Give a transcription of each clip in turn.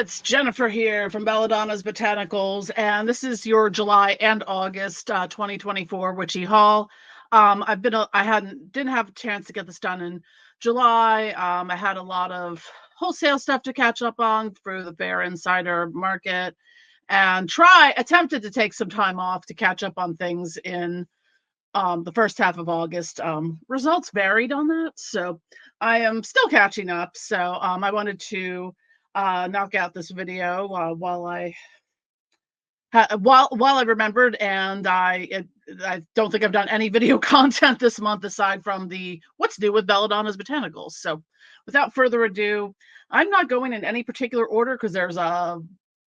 It's Jennifer here from Belladonna's Botanicals, and this is your July and August 2024 Witchy haul. Didn't have a chance to get this done in July. I had a lot of wholesale stuff to catch up on through the Bear Insider market, and attempted to take some time off to catch up on things in the first half of August. Results varied on that, so I am still catching up. So I wanted to knock out this video while I remembered, and I don't think I've done any video content this month aside from the what's new with Belladonna's Botanicals. So without further ado, I'm not going in any particular order because there's a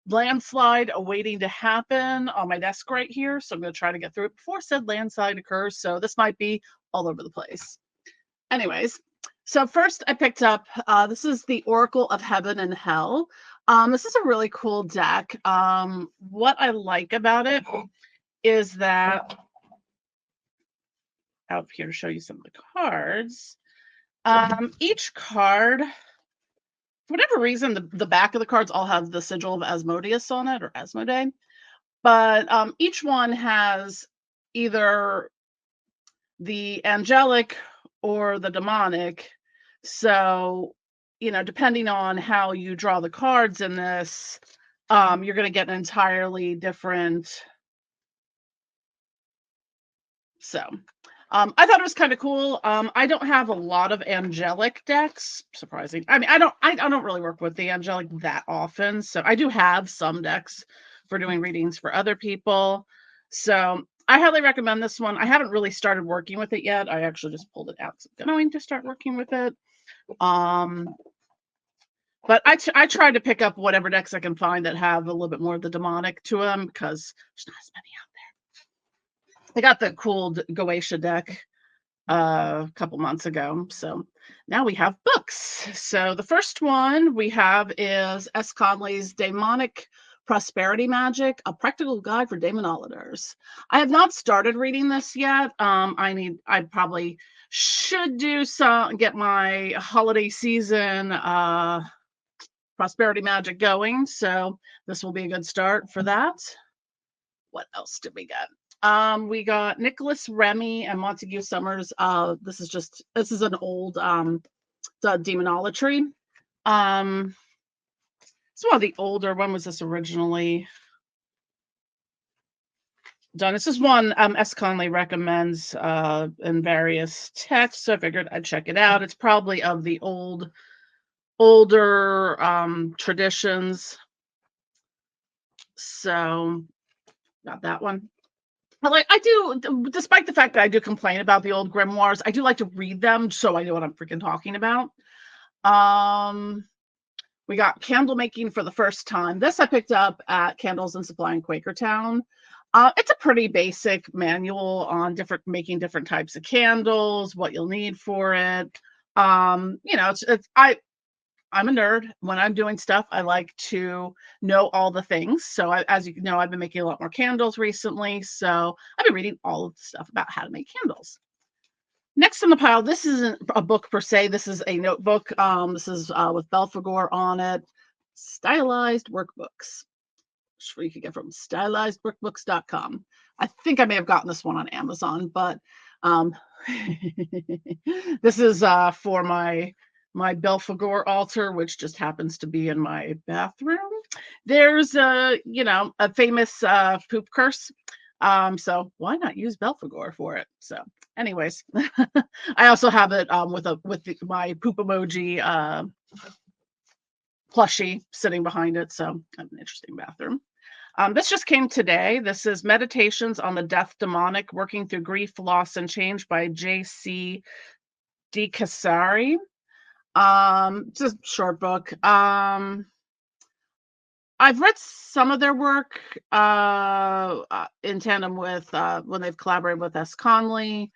landslide awaiting to happen on my desk right here, so I'm going to try to get through it before said landslide occurs, so this might be all over the place. Anyways, so first I picked up this is the Oracle of Heaven and Hell. This is a really cool deck. What I like about it is that out here to show you some of the cards. Each card, for whatever reason, the back of the cards all have the sigil of Asmodeus on it, or Asmodee, but each one has either the angelic or the demonic. So, you know, depending on how you draw the cards in this, you're going to get an entirely different. So I thought it was kind of cool. I don't have a lot of angelic decks, surprising. I mean, I don't really work with the angelic that often, so I do have some decks for doing readings for other people. So I highly recommend this one. I haven't really started working with it yet. I actually just pulled it out, so I'm going to start working with it. But I try to pick up whatever decks I can find that have a little bit more of the demonic to them, because there's not as many out there. I got the cool Goetia deck a couple months ago, so now we have books. So the first one we have is S. Connolly's Daemonic Prosperity Magic, a practical guide for Daemonolatry. I have not started reading this yet. I probably should get my holiday season prosperity magic going, so this will be a good start for that. What else did we get? We got Nicolas, Remy, and Montague Summers. This is an old Demonolatry. It's one of the older. When was this originally done? This is one S. Connolly recommends in various texts, so I figured I'd check it out. It's probably of the older traditions. So got that one. I do, despite the fact that I do complain about the old grimoires, I do like to read them so I know what I'm freaking talking about. We got Candlemaking for the first time. This I picked up at Candles and Supply in Quakertown. It's a pretty basic manual on making different types of candles, what you'll need for it. You know, I'm a nerd. When I'm doing stuff, I like to know all the things. So as you know, I've been making a lot more candles recently. So I've been reading all of the stuff about how to make candles. Next on the pile, this isn't a book per se. This is a notebook. This is with Belphegor on it. Stylized workbooks, which you can get from stylizedworkbooks.com. I think I may have gotten this one on Amazon, but this is for my Belphegor altar, which just happens to be in my bathroom. There's a famous poop curse. So why not use Belphegor for it? So anyways, I also have it my poop emoji plushie sitting behind it. So kind of an interesting bathroom. This just came today. This is Meditations on the Death Demonic, Working Through Grief, Loss, and Change by J.C. DeCesari. It's a short book. I've read some of their work in tandem with when they've collaborated with S. Connolly.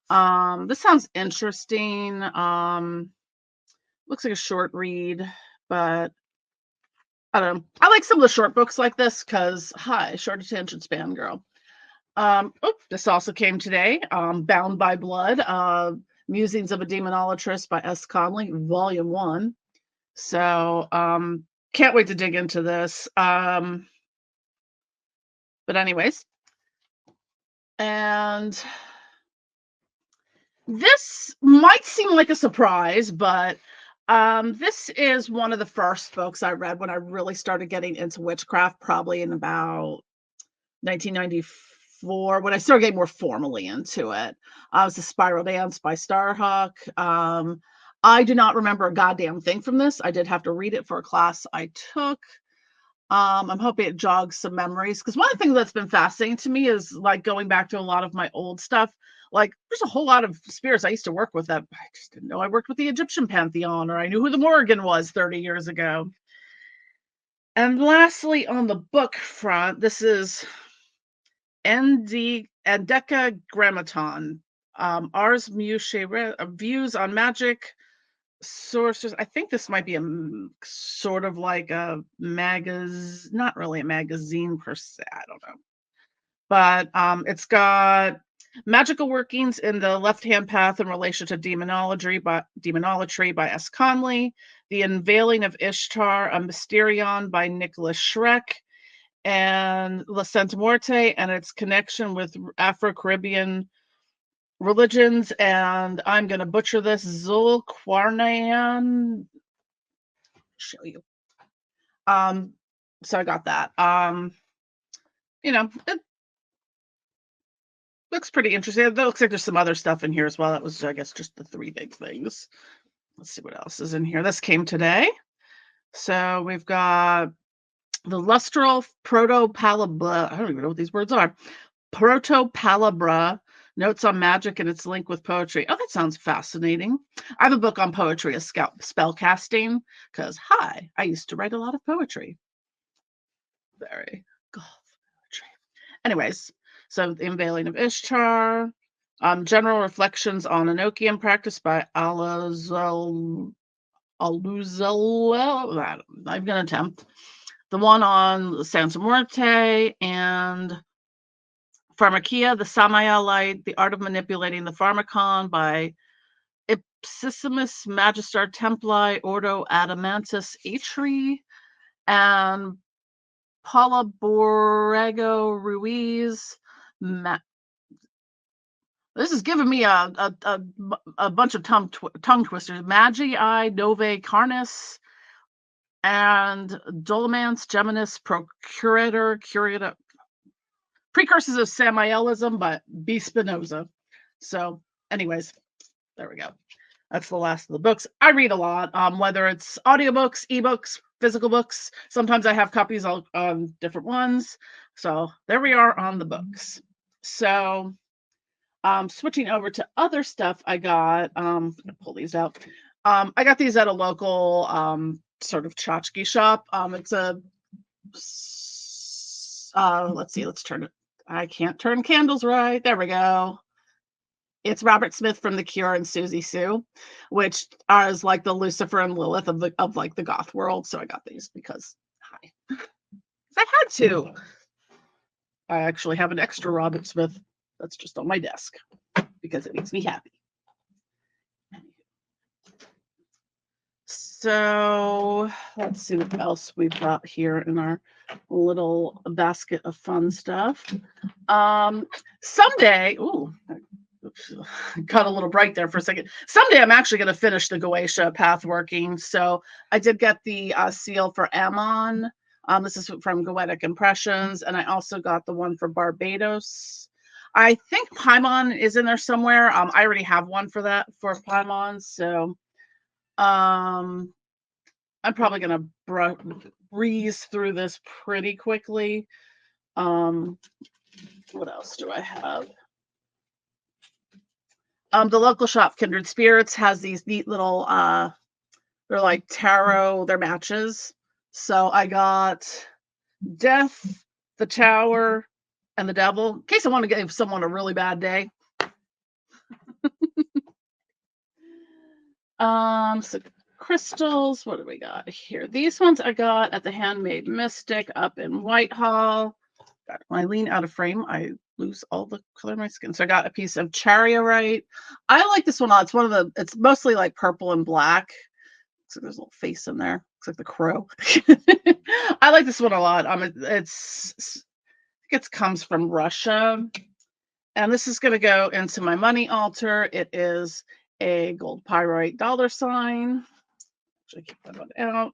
This sounds interesting. Looks like a short read, but I don't know. I like some of the short books like this because, short attention span, girl. This also came today. Bound by Blood. Musings of a Daemonolatress by S. Connolly, Volume 1. So can't wait to dig into this. But anyways, and this might seem like a surprise, but this is one of the first books I read when I really started getting into witchcraft, probably in about 1994, when I started getting more formally into it. It was The Spiral Dance by Starhawk. I do not remember a goddamn thing from this. I did have to read it for a class I took. I'm hoping it jogs some memories, because one thing that's been fascinating to me is like going back to a lot of my old stuff. Like, there's a whole lot of spirits I used to work with that I just didn't know I worked with the Egyptian pantheon, or I knew who the Morrigan was 30 years ago. And lastly, on the book front, this is Endecagrammaton, Ars Muscae, views on magic sources. I think this might be a sort of like a magazine, not really a magazine per se, I don't know. But it's got magical workings in the left-hand path in relation to Demonolatry by S. Connolly, The Unveiling of Ishtar, a Mysterion by Nicolas Schreck, and La Santa Muerte and its connection with Afro-Caribbean religions, and I'm going to butcher this, Zulquarnain. Show you. So I got that. You know, it looks pretty interesting. It looks like there's some other stuff in here as well. That was, I guess, just the three big things. Let's see what else is in here. This came today. So we've got the Lustral Protopalabra. I don't even know what these words are. Protopalabra, Notes on Magic and its link with poetry. Oh, that sounds fascinating. I have a book on poetry, a spell casting, because, hi, I used to write a lot of poetry. Very goth poetry. Anyways, so The Unveiling of Ishtar, General Reflections on Enochian Practice by Aluzal. I'm going to attempt. The one on Santa Muerte, and Pharmakia, the Samaelite, The Art of Manipulating the Pharmacon by Ipsissimus Magister Templi Ordo Adamantis Atri, and Paula Borrego Ruiz. This is giving me a bunch of tongue twisters. Magi Nove Carnis, and Dolomance Geminis Procurator Curator. Precursors of Samaelism by B. Spinoza. So, anyways, there we go. That's the last of the books. I read a lot, whether it's audiobooks, ebooks, physical books. Sometimes I have copies on different ones. So there we are on the books. So switching over to other stuff I got, I'm going to pull these out. I got these at a local sort of tchotchke shop. It's a, let's see, let's turn it. I can't turn candles right. There we go. It's Robert Smith from The Cure and Siouxsie Sue, which is like the Lucifer and Lilith of like the goth world. So I got these because I had to. I actually have an extra Robert Smith that's just on my desk because it makes me happy. So let's see what else we've got here in our little basket of fun stuff. Someday, got a little bright there for a second. Someday I'm actually going to finish the Goetia path working. So I did get the seal for Amon. This is from Goetic Impressions. And I also got the one for Barbatos. I think Paimon is in there somewhere. I already have one for that for Paimon. So I'm probably going to breeze through this pretty quickly. What else do I have? The local shop, Kindred Spirits, has these neat little, they're like tarot, they're matches. So I got Death, the Tower, and the Devil, in case I want to give someone a really bad day. So crystals, what do we got here? These ones I got at the Handmade Mystic up in Whitehall. God, when I lean out of frame, I lose all the color of my skin. So I got a piece of Charoite. I like this one. It's one of the, it's mostly like purple and black. So there's a little face in there. looks like the crow. I like this one a lot. It comes from Russia. And this is going to go into my money altar. It is a gold pyrite $sign. Actually, keep that one out.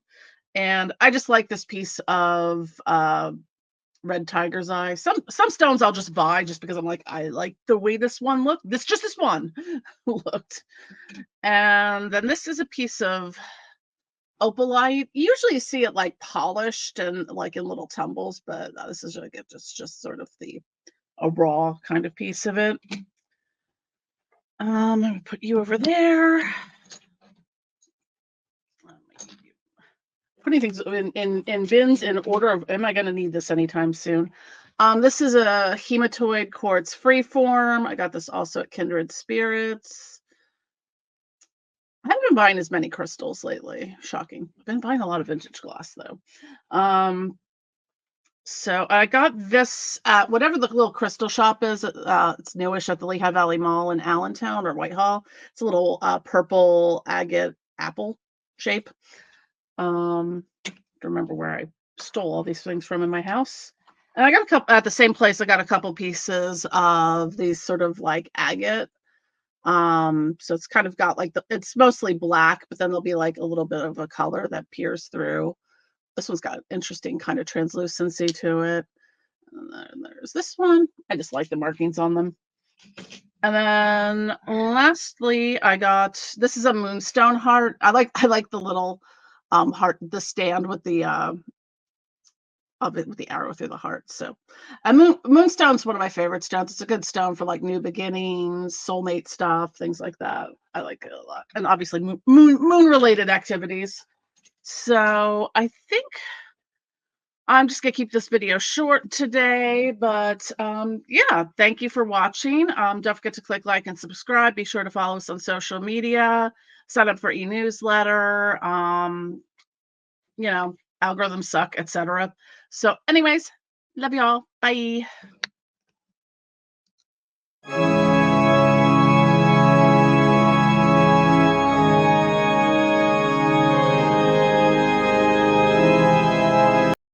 And I just like this piece of red tiger's eye. Some stones I'll just buy just because I'm like, I like the way this one looked. This one looked. And then this is a piece of opalite. Usually you see it like polished and like in little tumbles, but this is like just sort of a raw kind of piece of it. Let me put you over there. Putting things in bins in order of, am I going to need this anytime soon? This is a Hematoid quartz freeform. I got this also at Kindred Spirits. I haven't been buying as many crystals lately. Shocking. I've been buying a lot of vintage glass though. So I got this at whatever the little crystal shop is. It's newish at the Lehigh Valley Mall in Allentown or Whitehall. It's a little purple agate apple shape. I don't remember where I stole all these things from in my house. And I got a couple at the same place. I got a couple pieces of these sort of like agate. So it's kind of got like it's mostly black, but then there'll be like a little bit of a color that peers through. This one's got interesting kind of translucency to it. And then there's this one. I just like the markings on them. And then lastly, I got, this is a Moonstone heart. I like the little heart, the stand with the with the arrow through the heart. So Moonstone's one of my favorite stones. It's a good stone for like new beginnings, soulmate stuff, things like that. I like it a lot. And obviously moon related activities. So I think I'm just going to keep this video short today, but yeah, thank you for watching. Don't forget to click like and subscribe. Be sure to follow us on social media, sign up for e-newsletter, you know, algorithms suck, etc. So anyways, love y'all. Bye.